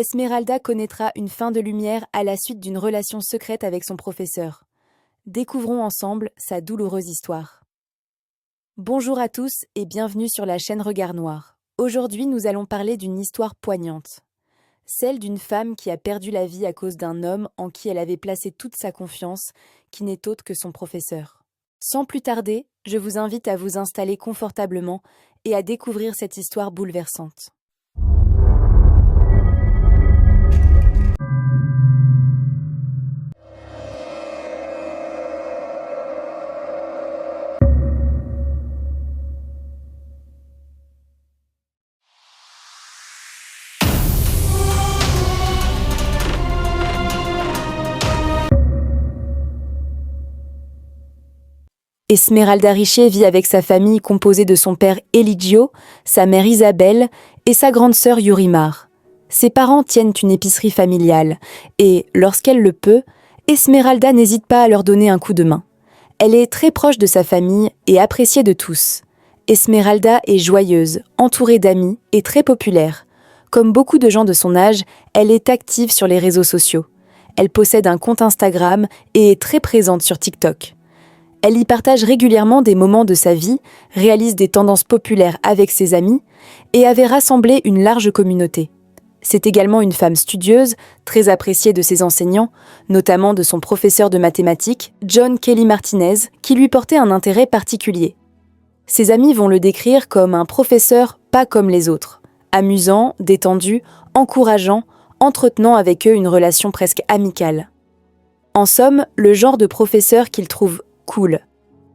Esmeralda connaîtra une fin de lumière à la suite d'une relation secrète avec son professeur. Découvrons ensemble sa douloureuse histoire. Bonjour à tous et bienvenue sur la chaîne Regard Noir. Aujourd'hui, nous allons parler d'une histoire poignante. Celle d'une femme qui a perdu la vie à cause d'un homme en qui elle avait placé toute sa confiance, qui n'est autre que son professeur. Sans plus tarder, je vous invite à vous installer confortablement et à découvrir cette histoire bouleversante. Esmeralda Richer vit avec sa famille composée de son père Eligio, sa mère Isabelle et sa grande sœur Yurimar. Ses parents tiennent une épicerie familiale et, lorsqu'elle le peut, Esmeralda n'hésite pas à leur donner un coup de main. Elle est très proche de sa famille et appréciée de tous. Esmeralda est joyeuse, entourée d'amis et très populaire. Comme beaucoup de gens de son âge, elle est active sur les réseaux sociaux. Elle possède un compte Instagram et est très présente sur TikTok. Elle y partage régulièrement des moments de sa vie, réalise des tendances populaires avec ses amis et avait rassemblé une large communauté. C'est également une femme studieuse, très appréciée de ses enseignants, notamment de son professeur de mathématiques, John Kelly Martinez, qui lui portait un intérêt particulier. Ses amis vont le décrire comme un professeur pas comme les autres, amusant, détendu, encourageant, entretenant avec eux une relation presque amicale. En somme, le genre de professeur qu'ils trouvent cool.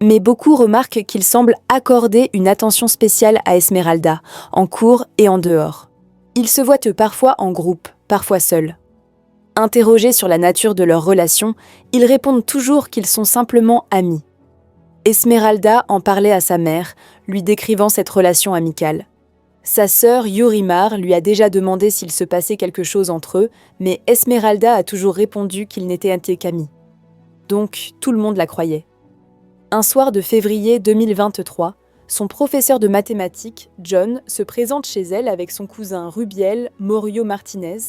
Mais beaucoup remarquent qu'il semble accorder une attention spéciale à Esmeralda, en cours et en dehors. Ils se voient parfois en groupe, parfois seuls. Interrogés sur la nature de leur relation, ils répondent toujours qu'ils sont simplement amis. Esmeralda en parlait à sa mère, lui décrivant cette relation amicale. Sa sœur Yurimar lui a déjà demandé s'il se passait quelque chose entre eux, mais Esmeralda a toujours répondu qu'ils n'étaient qu'amis. Donc, tout le monde la croyait. Un soir de février 2023, son professeur de mathématiques, John, se présente chez elle avec son cousin Rubiel Morio Martinez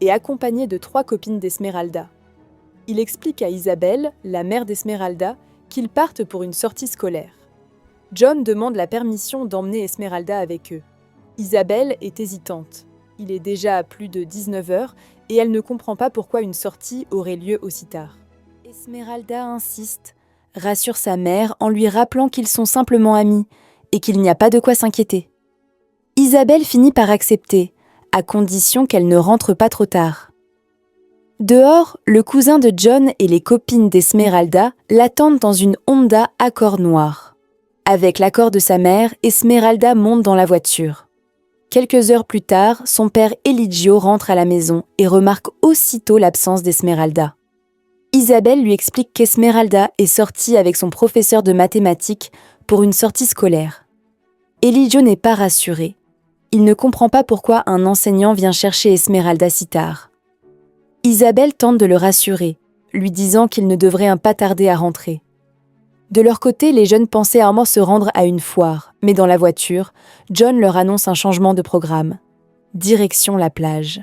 et accompagné de 3 copines d'Esmeralda. Il explique à Isabelle, la mère d'Esmeralda, qu'ils partent pour une sortie scolaire. John demande la permission d'emmener Esmeralda avec eux. Isabelle est hésitante. Il est déjà plus de 19h et elle ne comprend pas pourquoi une sortie aurait lieu aussi tard. Esmeralda insiste, rassure sa mère en lui rappelant qu'ils sont simplement amis et qu'il n'y a pas de quoi s'inquiéter. Isabelle finit par accepter, à condition qu'elle ne rentre pas trop tard. Dehors, le cousin de John et les copines d'Esmeralda l'attendent dans une Honda Accord noire. Avec l'accord de sa mère, Esmeralda monte dans la voiture. Quelques heures plus tard, son père Eligio rentre à la maison et remarque aussitôt l'absence d'Esmeralda. Isabelle lui explique qu'Esmeralda est sortie avec son professeur de mathématiques pour une sortie scolaire. Eligio n'est pas rassuré. Il ne comprend pas pourquoi un enseignant vient chercher Esmeralda si tard. Isabelle tente de le rassurer, lui disant qu'il ne devrait pas tarder à rentrer. De leur côté, les jeunes pensaient à se rendre à une foire, mais dans la voiture, John leur annonce un changement de programme. Direction la plage.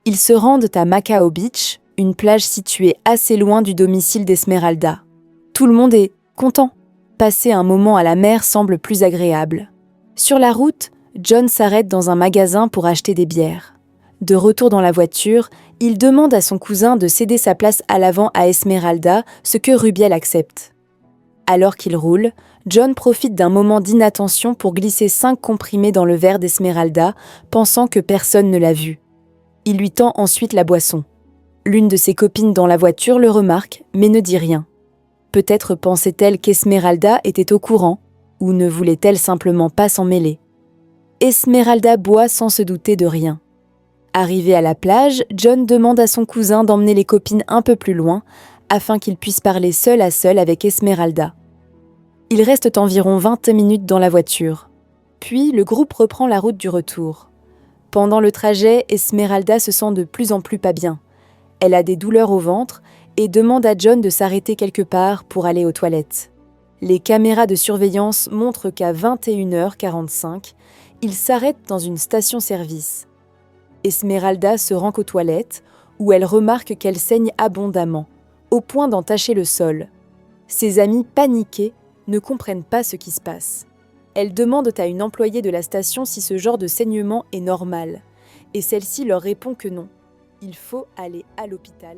Ils se rendent à Macao Beach, une plage située assez loin du domicile d'Esmeralda. Tout le monde est content. Passer un moment à la mer semble plus agréable. Sur la route, John s'arrête dans un magasin pour acheter des bières. De retour dans la voiture, il demande à son cousin de céder sa place à l'avant à Esmeralda, ce que Rubiel accepte. Alors qu'il roule, John profite d'un moment d'inattention pour glisser 5 comprimés dans le verre d'Esmeralda, pensant que personne ne l'a vu. Il lui tend ensuite la boisson. L'une de ses copines dans la voiture le remarque, mais ne dit rien. Peut-être pensait-elle qu'Esmeralda était au courant, ou ne voulait-elle simplement pas s'en mêler. Esmeralda boit sans se douter de rien. Arrivé à la plage, John demande à son cousin d'emmener les copines un peu plus loin, afin qu'ils puissent parler seul à seul avec Esmeralda. Ils restent environ 20 minutes dans la voiture. Puis, le groupe reprend la route du retour. Pendant le trajet, Esmeralda se sent de plus en plus pas bien. Elle a des douleurs au ventre et demande à John de s'arrêter quelque part pour aller aux toilettes. Les caméras de surveillance montrent qu'à 21h45, il s'arrête dans une station-service. Esmeralda se rend aux toilettes, où elle remarque qu'elle saigne abondamment, au point d'entacher le sol. Ses amis, paniqués, ne comprennent pas ce qui se passe. Elles demandent à une employée de la station si ce genre de saignement est normal, et celle-ci leur répond que non. Il faut aller à l'hôpital.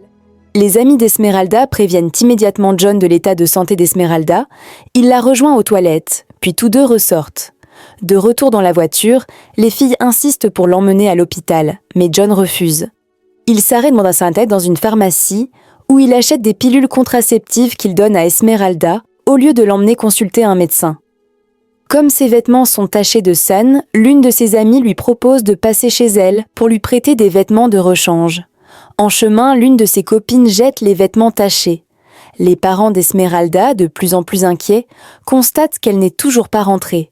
Les amis d'Esmeralda préviennent immédiatement John de l'état de santé d'Esmeralda. Il la rejoint aux toilettes, puis tous deux ressortent. De retour dans la voiture, les filles insistent pour l'emmener à l'hôpital, mais John refuse. Il s'arrête dans sa tête dans une pharmacie où il achète des pilules contraceptives qu'il donne à Esmeralda au lieu de l'emmener consulter un médecin. Comme ses vêtements sont tachés de sang, l'une de ses amies lui propose de passer chez elle pour lui prêter des vêtements de rechange. En chemin, l'une de ses copines jette les vêtements tachés. Les parents d'Esmeralda, de plus en plus inquiets, constatent qu'elle n'est toujours pas rentrée.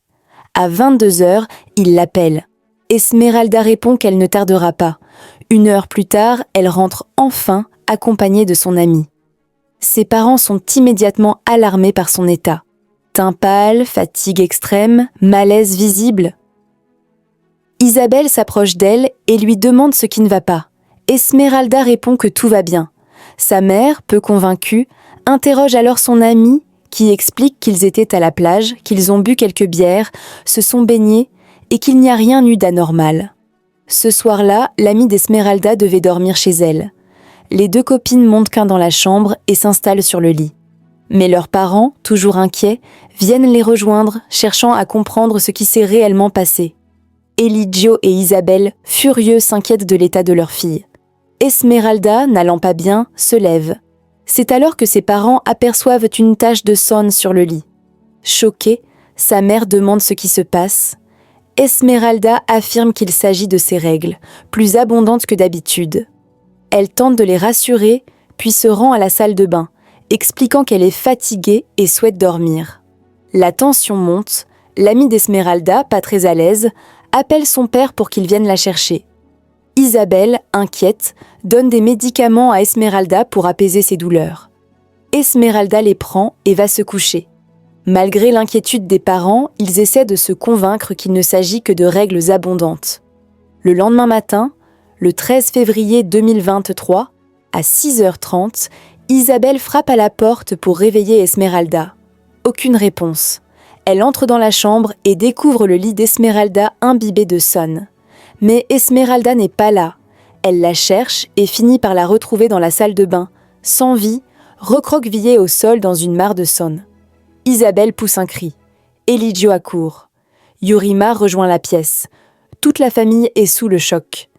À 22h, ils l'appellent. Esmeralda répond qu'elle ne tardera pas. 1 heure plus tard, elle rentre enfin, accompagnée de son amie. Ses parents sont immédiatement alarmés par son état. Teint pâle, fatigue extrême, malaise visible. Isabelle s'approche d'elle et lui demande ce qui ne va pas. Esmeralda répond que tout va bien. Sa mère, peu convaincue, interroge alors son amie qui explique qu'ils étaient à la plage, qu'ils ont bu quelques bières, se sont baignés et qu'il n'y a rien eu d'anormal. Ce soir-là, l'amie d'Esmeralda devait dormir chez elle. Les deux copines montent dans la chambre et s'installent sur le lit. Mais leurs parents, toujours inquiets, viennent les rejoindre, cherchant à comprendre ce qui s'est réellement passé. Eligio et Isabelle, furieux, s'inquiètent de l'état de leur fille. Esmeralda, n'allant pas bien, se lève. C'est alors que ses parents aperçoivent une tache de sang sur le lit. Choquée, sa mère demande ce qui se passe. Esmeralda affirme qu'il s'agit de ses règles, plus abondantes que d'habitude. Elle tente de les rassurer, puis se rend à la salle de bain, expliquant qu'elle est fatiguée et souhaite dormir. La tension monte, l'amie d'Esmeralda, pas très à l'aise, appelle son père pour qu'il vienne la chercher. Isabelle, inquiète, donne des médicaments à Esmeralda pour apaiser ses douleurs. Esmeralda les prend et va se coucher. Malgré l'inquiétude des parents, ils essaient de se convaincre qu'il ne s'agit que de règles abondantes. Le lendemain matin, le 13 février 2023, à 6h30, Isabelle frappe à la porte pour réveiller Esmeralda. Aucune réponse. Elle entre dans la chambre et découvre le lit d'Esmeralda imbibé de sang. Mais Esmeralda n'est pas là. Elle la cherche et finit par la retrouver dans la salle de bain, sans vie, recroquevillée au sol dans une mare de sang. Isabelle pousse un cri. Eligio accourt. Yurimar rejoint la pièce. Toute la famille est sous le choc.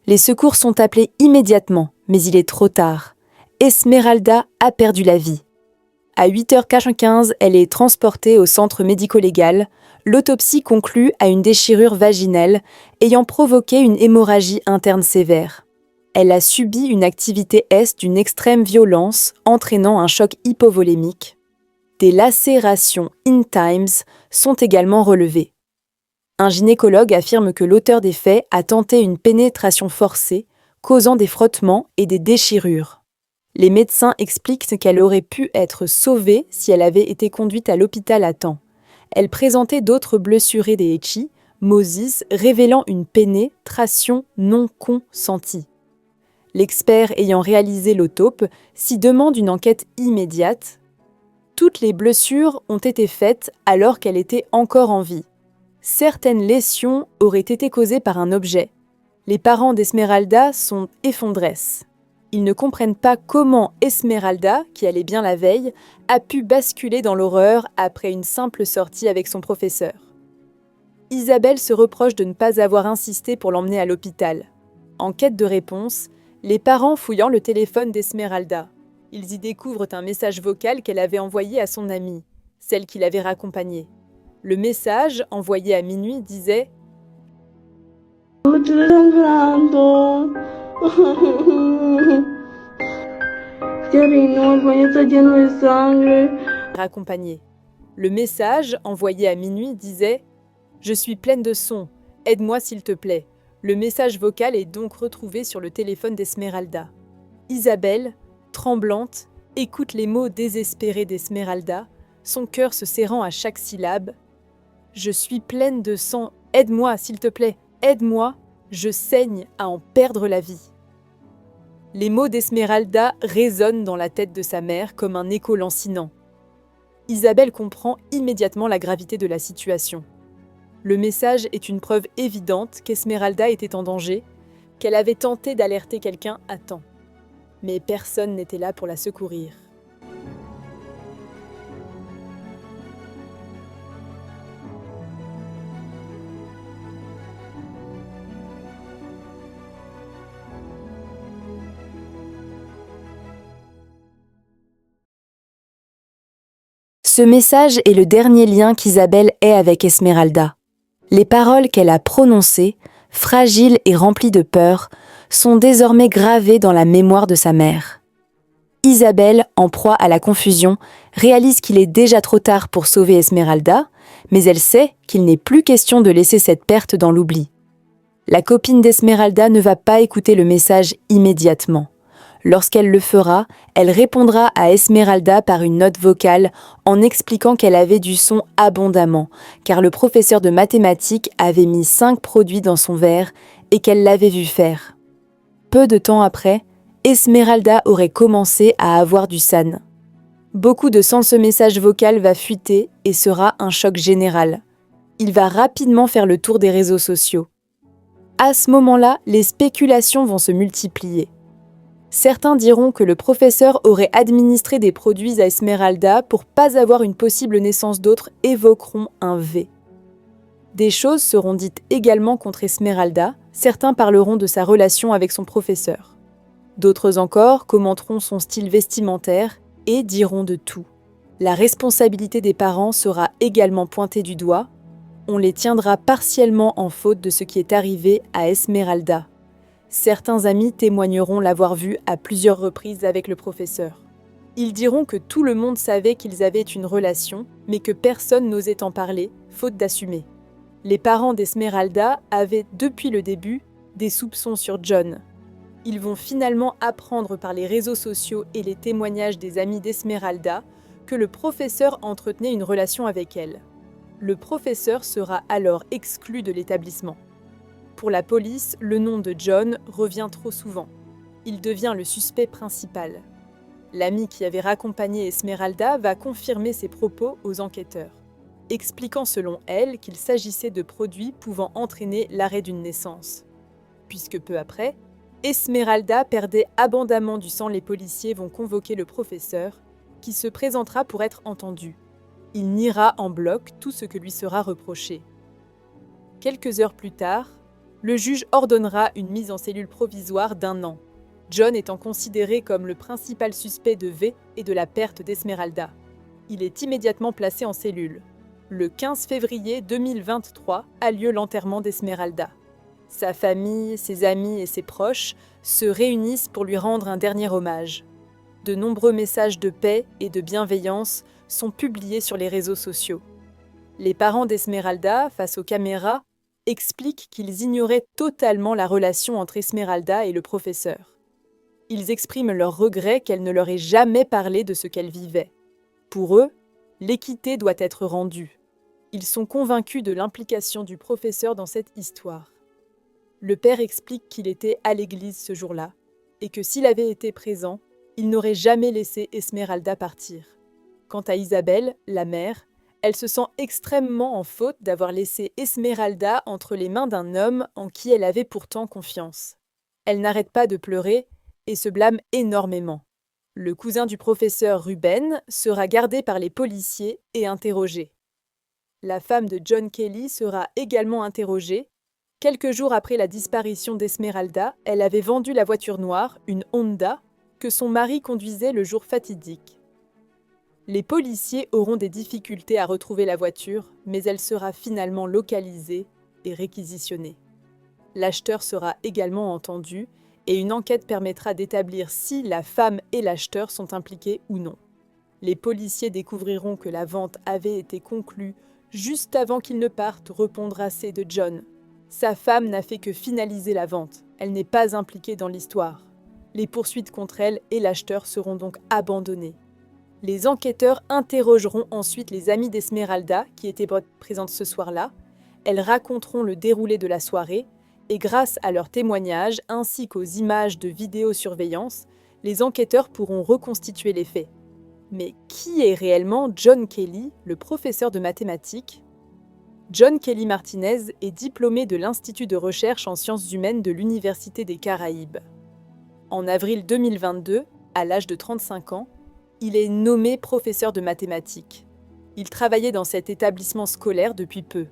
Les secours sont appelés immédiatement, mais il est trop tard. Esmeralda a perdu la vie. À 8h15, elle est transportée au centre médico-légal. L'autopsie conclut à une déchirure vaginale ayant provoqué une hémorragie interne sévère. Elle a subi une activité S d'une extrême violence, entraînant un choc hypovolémique. Des lacérations in times sont également relevées. Un gynécologue affirme que l'auteur des faits a tenté une pénétration forcée, causant des frottements et des déchirures. Les médecins expliquent qu'elle aurait pu être sauvée si elle avait été conduite à l'hôpital à temps. Elle présentait d'autres blessures des Moses, révélant une pénétration non consentie. L'expert ayant réalisé l'autopsie s'y demande une enquête immédiate. Toutes les blessures ont été faites alors qu'elle était encore en vie. Certaines lésions auraient été causées par un objet. Les parents d'Esmeralda sont effondrés. Ils ne comprennent pas comment Esmeralda, qui allait bien la veille, a pu basculer dans l'horreur après une simple sortie avec son professeur. Isabelle se reproche de ne pas avoir insisté pour l'emmener à l'hôpital. En quête de réponse, les parents fouillant le téléphone d'Esmeralda. Ils y découvrent un message vocal qu'elle avait envoyé à son amie, celle qui l'avait raccompagnée. Le message, envoyé à minuit, disait « Raccompagnée. Le message, envoyé à minuit, disait « Je suis pleine de sang, aide-moi s'il te plaît ». Le message vocal est donc retrouvé sur le téléphone d'Esmeralda. Isabelle, tremblante, écoute les mots désespérés d'Esmeralda, son cœur se serrant à chaque syllabe. « Je suis pleine de sang, aide-moi s'il te plaît, aide-moi, Je saigne à en perdre la vie. » Les mots d'Esmeralda résonnent dans la tête de sa mère comme un écho lancinant. Isabelle comprend immédiatement la gravité de la situation. Le message est une preuve évidente qu'Esmeralda était en danger, qu'elle avait tenté d'alerter quelqu'un à temps. Mais personne n'était là pour la secourir. Ce message est le dernier lien qu'Isabelle ait avec Esmeralda. Les paroles qu'elle a prononcées, fragiles et remplies de peur, sont désormais gravées dans la mémoire de sa mère. Isabelle, en proie à la confusion, réalise qu'il est déjà trop tard pour sauver Esmeralda, mais elle sait qu'il n'est plus question de laisser cette perte dans l'oubli. La copine d'Esmeralda ne va pas écouter le message immédiatement. Lorsqu'elle le fera, elle répondra à Esmeralda par une note vocale en expliquant qu'elle avait du son abondamment, car le professeur de mathématiques avait mis 5 produits dans son verre et qu'elle l'avait vu faire. Peu de temps après, Esmeralda aurait commencé à avoir du SAN. Beaucoup de sang de ce message vocal va fuiter et sera un choc général. Il va rapidement faire le tour des réseaux sociaux. À ce moment-là, les spéculations vont se multiplier. Certains diront que le professeur aurait administré des produits à Esmeralda pour pas avoir une possible naissance, d'autres évoqueront un V. Des choses seront dites également contre Esmeralda, certains parleront de sa relation avec son professeur. D'autres encore commenteront son style vestimentaire et diront de tout. La responsabilité des parents sera également pointée du doigt, on les tiendra partiellement en faute de ce qui est arrivé à Esmeralda. Certains amis témoigneront l'avoir vu à plusieurs reprises avec le professeur. Ils diront que tout le monde savait qu'ils avaient une relation, mais que personne n'osait en parler, faute d'assumer. Les parents d'Esmeralda avaient, depuis le début, des soupçons sur John. Ils vont finalement apprendre par les réseaux sociaux et les témoignages des amis d'Esmeralda que le professeur entretenait une relation avec elle. Le professeur sera alors exclu de l'établissement. Pour la police, le nom de John revient trop souvent. Il devient le suspect principal. L'ami qui avait raccompagné Esmeralda va confirmer ses propos aux enquêteurs, expliquant selon elle qu'il s'agissait de produits pouvant entraîner l'arrêt d'une naissance. Puisque peu après, Esmeralda perdait abondamment du sang, les policiers vont convoquer le professeur, qui se présentera pour être entendu. Il niera en bloc tout ce que lui sera reproché. Quelques heures plus tard, le juge ordonnera une mise en cellule provisoire d'1 an, John étant considéré comme le principal suspect de V et de la perte d'Esmeralda. Il est immédiatement placé en cellule. Le 15 février 2023 a lieu l'enterrement d'Esmeralda. Sa famille, ses amis et ses proches se réunissent pour lui rendre un dernier hommage. De nombreux messages de paix et de bienveillance sont publiés sur les réseaux sociaux. Les parents d'Esmeralda, face aux caméras, expliquent qu'ils ignoraient totalement la relation entre Esmeralda et le professeur. Ils expriment leur regret qu'elle ne leur ait jamais parlé de ce qu'elle vivait. Pour eux, l'équité doit être rendue. Ils sont convaincus de l'implication du professeur dans cette histoire. Le père explique qu'il était à l'église ce jour-là et que s'il avait été présent, il n'aurait jamais laissé Esmeralda partir. Quant à Isabelle, la mère, elle se sent extrêmement en faute d'avoir laissé Esmeralda entre les mains d'un homme en qui elle avait pourtant confiance. Elle n'arrête pas de pleurer et se blâme énormément. Le cousin du professeur Ruben sera gardé par les policiers et interrogé. La femme de John Kelly sera également interrogée. Quelques jours après la disparition d'Esmeralda, elle avait vendu la voiture noire, une Honda, que son mari conduisait le jour fatidique. Les policiers auront des difficultés à retrouver la voiture, mais elle sera finalement localisée et réquisitionnée. L'acheteur sera également entendu et une enquête permettra d'établir si la femme et l'acheteur sont impliqués ou non. Les policiers découvriront que la vente avait été conclue juste avant qu'ils ne partent, répondra C de John. Sa femme n'a fait que finaliser la vente, elle n'est pas impliquée dans l'histoire. Les poursuites contre elle et l'acheteur seront donc abandonnées. Les enquêteurs interrogeront ensuite les amis d'Esmeralda qui étaient présentes ce soir-là. Elles raconteront le déroulé de la soirée Et grâce à leurs témoignages ainsi qu'aux images de vidéosurveillance, les enquêteurs pourront reconstituer les faits. Mais qui est réellement John Kelly, le professeur de mathématiques ? John Kelly Martinez est diplômé de l'Institut de recherche en sciences humaines de l'Université des Caraïbes. En avril 2022, à l'âge de 35 ans, il est nommé professeur de mathématiques. Il travaillait dans cet établissement scolaire depuis peu.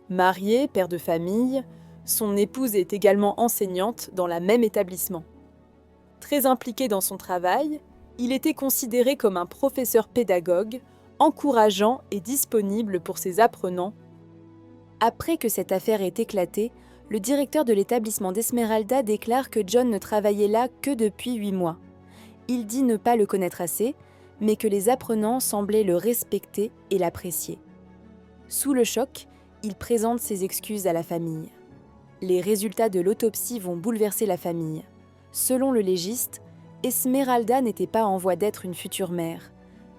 Marié, père de famille, son épouse est également enseignante dans le même établissement. Très impliqué dans son travail, il était considéré comme un professeur pédagogue, encourageant et disponible pour ses apprenants. Après que cette affaire ait éclaté, le directeur de l'établissement d'Esmeralda déclare que John ne travaillait là que depuis 8 mois. Il dit ne pas le connaître assez, mais que les apprenants semblaient le respecter et l'apprécier. Sous le choc, il présente ses excuses à la famille. Les résultats de l'autopsie vont bouleverser la famille. Selon le légiste, Esmeralda n'était pas en voie d'être une future mère.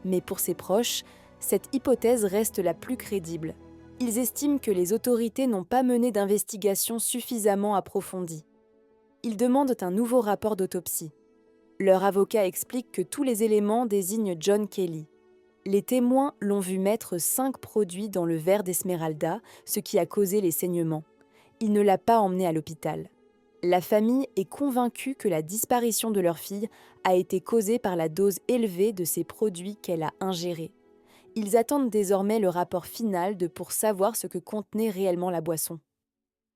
Mais pour ses proches, cette hypothèse reste la plus crédible. Ils estiment que les autorités n'ont pas mené d'investigation suffisamment approfondie. Ils demandent un nouveau rapport d'autopsie. Leur avocat explique que tous les éléments désignent John Kelly. Les témoins l'ont vu mettre 5 produits dans le verre d'Esmeralda, ce qui a causé les saignements. Il ne l'a pas emmenée à l'hôpital. La famille est convaincue que la disparition de leur fille a été causée par la dose élevée de ces produits qu'elle a ingérés. Ils attendent désormais le rapport final pour savoir ce que contenait réellement la boisson.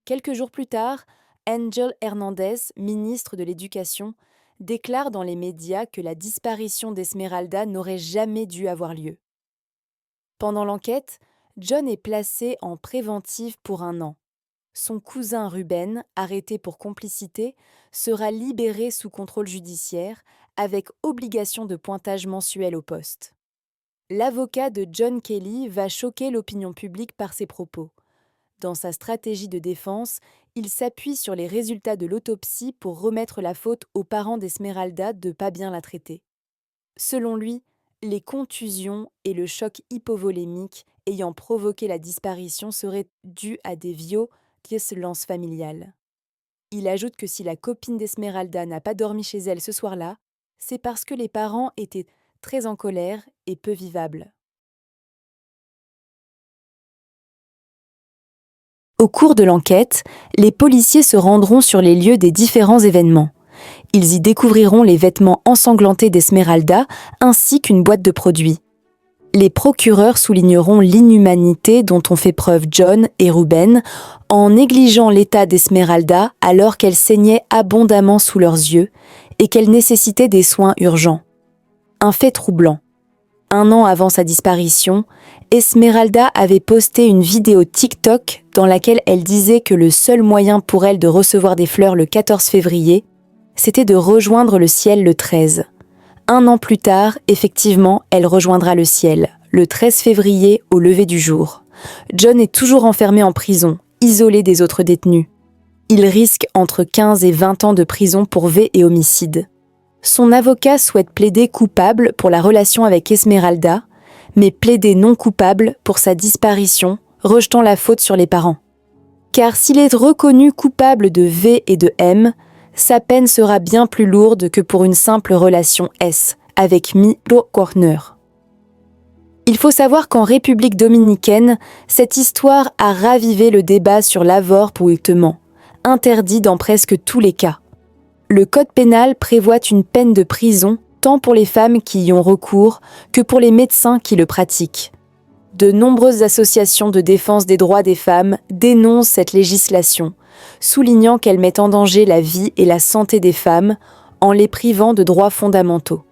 Quelques jours plus tard, Angel Hernandez, ministre de l'Éducation, déclare dans les médias que la disparition d'Esmeralda n'aurait jamais dû avoir lieu. Pendant l'enquête, John est placé en préventive pour 1 an. Son cousin Ruben, arrêté pour complicité, sera libéré sous contrôle judiciaire avec obligation de pointage mensuel au poste. L'avocat de John Kelly va choquer l'opinion publique par ses propos. Dans sa stratégie de défense, il s'appuie sur les résultats de l'autopsie pour remettre la faute aux parents d'Esmeralda de ne pas bien la traiter. Selon lui, les contusions et le choc hypovolémique ayant provoqué la disparition seraient dus à des violences familiales. Il ajoute que si la copine d'Esmeralda n'a pas dormi chez elle ce soir-là, c'est parce que les parents étaient très en colère et peu vivables. Au cours de l'enquête, les policiers se rendront sur les lieux des différents événements. Ils y découvriront les vêtements ensanglantés d'Esmeralda ainsi qu'une boîte de produits. Les procureurs souligneront l'inhumanité dont ont fait preuve John et Ruben en négligeant l'état d'Esmeralda alors qu'elle saignait abondamment sous leurs yeux et qu'elle nécessitait des soins urgents. Un fait troublant. 1 an avant sa disparition, Esmeralda avait posté une vidéo TikTok dans laquelle elle disait que le seul moyen pour elle de recevoir des fleurs le 14 février, c'était de rejoindre le ciel le 13. 1 an plus tard, effectivement, elle rejoindra le ciel, le 13 février au lever du jour. John est toujours enfermé en prison, isolé des autres détenus. Il risque entre 15 et 20 ans de prison pour viol et homicide. Son avocat souhaite plaider coupable pour la relation avec Esmeralda, mais plaider non coupable pour sa disparition, rejetant la faute sur les parents. Car s'il est reconnu coupable de V et de M, sa peine sera bien plus lourde que pour une simple relation S avec Milo Corner. Il faut savoir qu'en République dominicaine, cette histoire a ravivé le débat sur l'avortement, interdit dans presque tous les cas. Le Code pénal prévoit une peine de prison tant pour les femmes qui y ont recours que pour les médecins qui le pratiquent. De nombreuses associations de défense des droits des femmes dénoncent cette législation, soulignant qu'elle met en danger la vie et la santé des femmes en les privant de droits fondamentaux.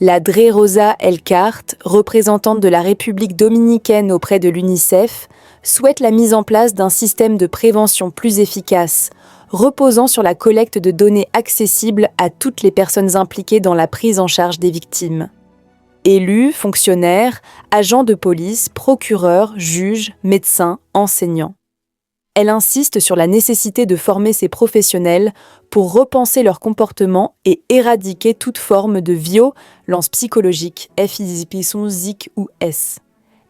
La Dre Rosa Elcart, représentante de la République dominicaine auprès de l'UNICEF, souhaite la mise en place d'un système de prévention plus efficace, reposant sur la collecte de données accessibles à toutes les personnes impliquées dans la prise en charge des victimes. Élus, fonctionnaires, agents de police, procureurs, juges, médecins, enseignants. Elle insiste sur la nécessité de former ces professionnels pour repenser leur comportement et éradiquer toute forme de violence psychologique, physique ou S.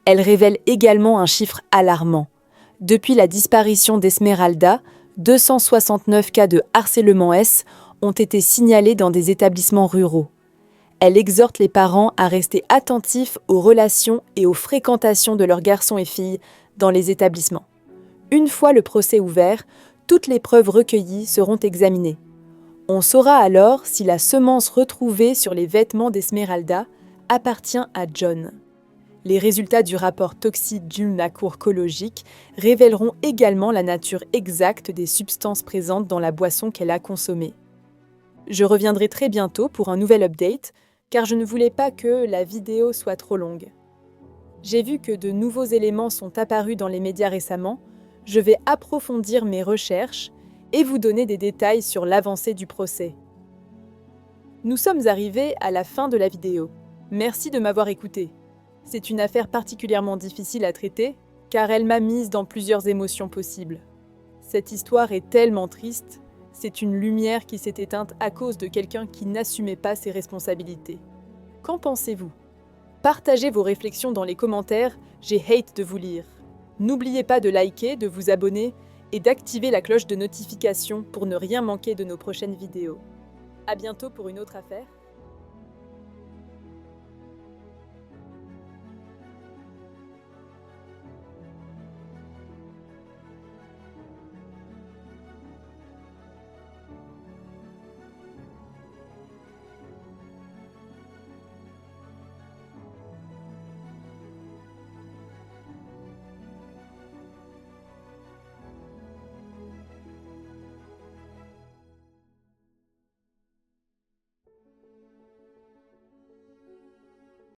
Elle révèle également un chiffre alarmant. Depuis la disparition d'Esmeralda, 269 cas de harcèlement S ont été signalés dans des établissements ruraux. Elle exhorte les parents à rester attentifs aux relations et aux fréquentations de leurs garçons et filles dans les établissements. Une fois le procès ouvert, toutes les preuves recueillies seront examinées. On saura alors si la semence retrouvée sur les vêtements d'Esmeralda appartient à John. Les résultats du rapport toxicomacologique révéleront également la nature exacte des substances présentes dans la boisson qu'elle a consommée. Je reviendrai très bientôt pour un nouvel update, car je ne voulais pas que la vidéo soit trop longue. J'ai vu que de nouveaux éléments sont apparus dans les médias récemment. Je vais approfondir mes recherches et vous donner des détails sur l'avancée du procès. Nous sommes arrivés à la fin de la vidéo. Merci de m'avoir écouté. C'est une affaire particulièrement difficile à traiter, car elle m'a mise dans plusieurs émotions possibles. Cette histoire est tellement triste. C'est une lumière qui s'est éteinte à cause de quelqu'un qui n'assumait pas ses responsabilités. Qu'en pensez-vous? Partagez vos réflexions dans les commentaires, j'ai hâte de vous lire. N'oubliez pas de liker, de vous abonner et d'activer la cloche de notification pour ne rien manquer de nos prochaines vidéos. À bientôt pour une autre affaire.